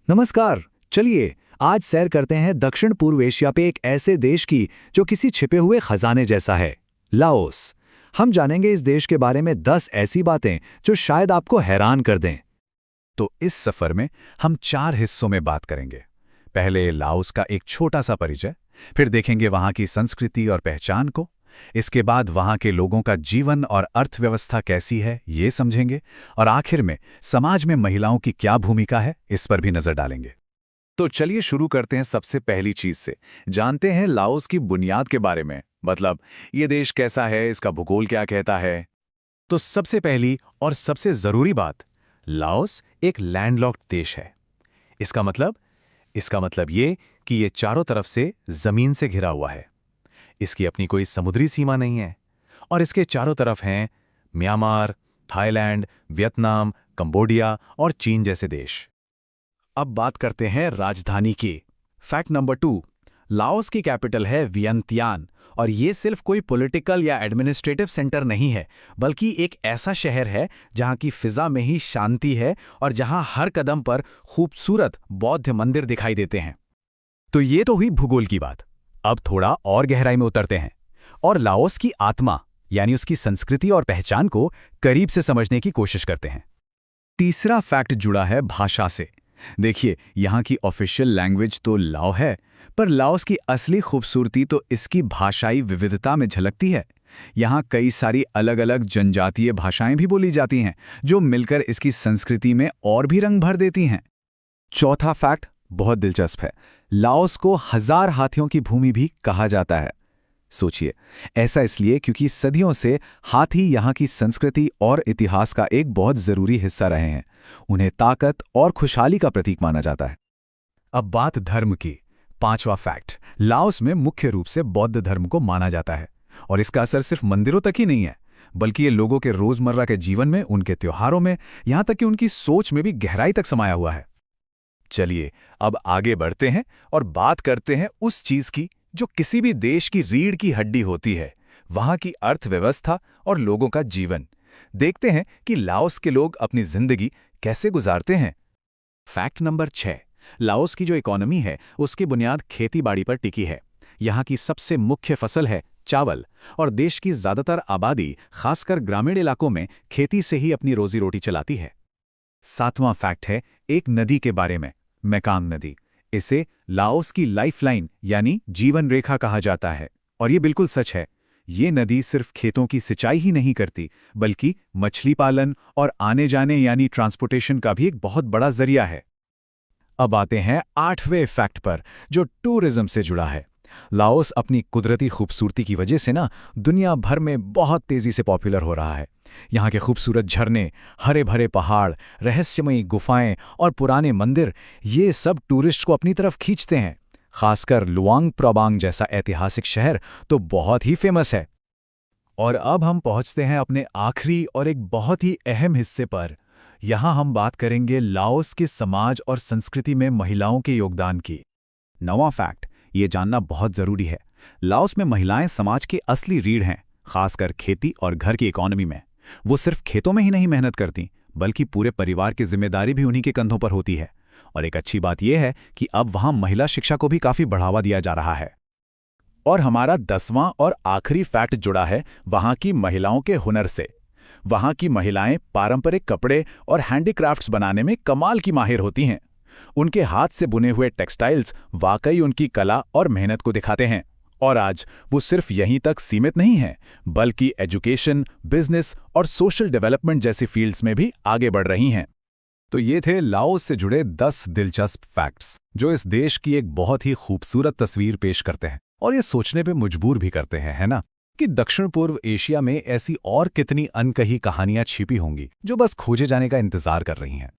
नमस्कार। चलिए आज सैर करते हैं दक्षिण पूर्व एशिया पे एक ऐसे देश की जो किसी छिपे हुए खजाने जैसा है, लाओस। हम जानेंगे इस देश के बारे में 10 ऐसी बातें जो शायद आपको हैरान कर दें। तो इस सफर में हम 4 हिस्सों में बात करेंगे। पहले लाओस का एक छोटा सा परिचय, फिर देखेंगे वहां की संस्कृति और पहचान को। इसके बाद वहां के लोगों का जीवन और अर्थव्यवस्था कैसी है ये समझेंगे, और आखिर में समाज में महिलाओं की क्या भूमिका है इस पर भी नजर डालेंगे। तो चलिए शुरू करते हैं सबसे पहली चीज से। जानते हैं लाओस की बुनियाद के बारे में, मतलब ये देश कैसा है, इसका भूगोल क्या कहता है। तो सबसे पहली और सबसे जरूरी बात, लाओस एक लैंडलॉक्ड देश है। इसका मतलब ये कि ये चारों तरफ से जमीन से घिरा हुआ है। इसकी अपनी कोई समुद्री सीमा नहीं है, और इसके चारों तरफ हैं म्यांमार, थाईलैंड, वियतनाम, कंबोडिया और चीन जैसे देश। अब बात करते हैं राजधानी की। फैक्ट नंबर 2, लाओस की कैपिटल है वियंतियान, और ये सिर्फ कोई पॉलिटिकल या एडमिनिस्ट्रेटिव सेंटर नहीं है, बल्कि एक ऐसा शहर है जहां की फिजा में ही शांति है और जहां हर कदम पर खूबसूरत बौद्ध मंदिर दिखाई देते हैं। तो ये तो हुई भूगोल की बात। अब थोड़ा और गहराई में उतरते हैं और लाओस की आत्मा यानी उसकी संस्कृति और पहचान को करीब से समझने की कोशिश करते हैं। तीसरा फैक्ट जुड़ा है भाषा से। देखिए, यहाँ की ऑफिशियल लैंग्वेज तो लाओ है, पर लाओस की असली खूबसूरती तो इसकी भाषाई विविधता में झलकती है। यहाँ कई सारी अलग अलग जनजातीय भाषाएं भी बोली जाती हैं, जो मिलकर इसकी संस्कृति में और भी रंग भर देती हैं। चौथा फैक्ट बहुत दिलचस्प है। लाओस को 1000 हाथियों की भूमि भी कहा जाता है। सोचिए, ऐसा इसलिए क्योंकि सदियों से हाथी यहाँ की संस्कृति और इतिहास का एक बहुत जरूरी हिस्सा रहे हैं। उन्हें ताकत और खुशहाली का प्रतीक माना जाता है। अब बात धर्म की। 5वां फैक्ट, लाओस में मुख्य रूप से बौद्ध धर्म को माना जाता है, और इसका असर सिर्फ मंदिरों तक ही नहीं है, बल्कि ये लोगों के रोजमर्रा के जीवन में, उनके त्योहारों में, यहाँ तक कि उनकी सोच में भी गहराई तक समाया हुआ है। चलिए अब आगे बढ़ते हैं और बात करते हैं उस चीज की जो किसी भी देश की रीढ़ की हड्डी होती है, वहां की अर्थव्यवस्था और लोगों का जीवन। देखते हैं कि लाओस के लोग अपनी जिंदगी कैसे गुजारते हैं। फैक्ट नंबर 6, लाओस की जो इकोनॉमी है उसकी बुनियाद खेती-बाड़ी पर टिकी है। यहाँ की सबसे मुख्य फसल है चावल, और देश की ज्यादातर आबादी, खासकर ग्रामीण इलाकों में, खेती से ही अपनी रोजी रोटी चलाती है। 7वां फैक्ट है एक नदी के बारे में, मेकांग नदी। इसे लाओस की लाइफलाइन यानी जीवन रेखा कहा जाता है, और ये बिल्कुल सच है। ये नदी सिर्फ खेतों की सिंचाई ही नहीं करती, बल्कि मछली पालन और आने जाने यानी ट्रांसपोर्टेशन का भी एक बहुत बड़ा जरिया है। अब आते हैं 8वें फैक्ट पर, जो टूरिज्म से जुड़ा है। लाओस अपनी कुदरती खूबसूरती की वजह से दुनिया भर में बहुत तेजी से पॉपुलर हो रहा है। यहाँ के खूबसूरत झरने, हरे भरे पहाड़, रहस्यमयी गुफाएं और पुराने मंदिर, ये सब टूरिस्ट को अपनी तरफ खींचते हैं। खासकर लुआंग प्रबांग जैसा ऐतिहासिक शहर तो बहुत ही फेमस है। और अब हम पहुंचते हैं अपने आखिरी और एक बहुत ही अहम हिस्से पर। यहाँ हम बात करेंगे लाओस के समाज और संस्कृति में महिलाओं के योगदान की। 9वां फैक्ट, ये जानना बहुत जरूरी है। लाओस में महिलाएं समाज की असली रीढ़ हैं, खासकर खेती और घर की इकोनॉमी में। वो सिर्फ खेतों में ही नहीं मेहनत करती, बल्कि पूरे परिवार की जिम्मेदारी भी उन्हीं के कंधों पर होती है। और एक अच्छी बात यह है कि अब वहां महिला शिक्षा को भी काफी बढ़ावा दिया जा रहा है। और हमारा 10वां और आखिरी फैक्ट जुड़ा है वहां की महिलाओं के हुनर से। वहां की महिलाएं पारंपरिक कपड़े और हैंडीक्राफ्ट्स बनाने में कमाल की माहिर होती हैं। उनके हाथ से बुने हुए टेक्सटाइल्स वाकई उनकी कला और मेहनत को दिखाते हैं। और आज वो सिर्फ यहीं तक सीमित नहीं हैं, बल्कि एजुकेशन, बिजनेस और सोशल डेवलपमेंट जैसी फील्ड्स में भी आगे बढ़ रही हैं। तो ये थे लाओस से जुड़े 10 दिलचस्प फैक्ट्स, जो इस देश की एक बहुत ही खूबसूरत तस्वीर पेश करते हैं और ये सोचने पे मजबूर भी करते हैं, है ना, कि दक्षिण पूर्व एशिया में ऐसी और कितनी अनकही कहानियां छिपी होंगी जो बस खोजे जाने का इंतजार कर रही हैं।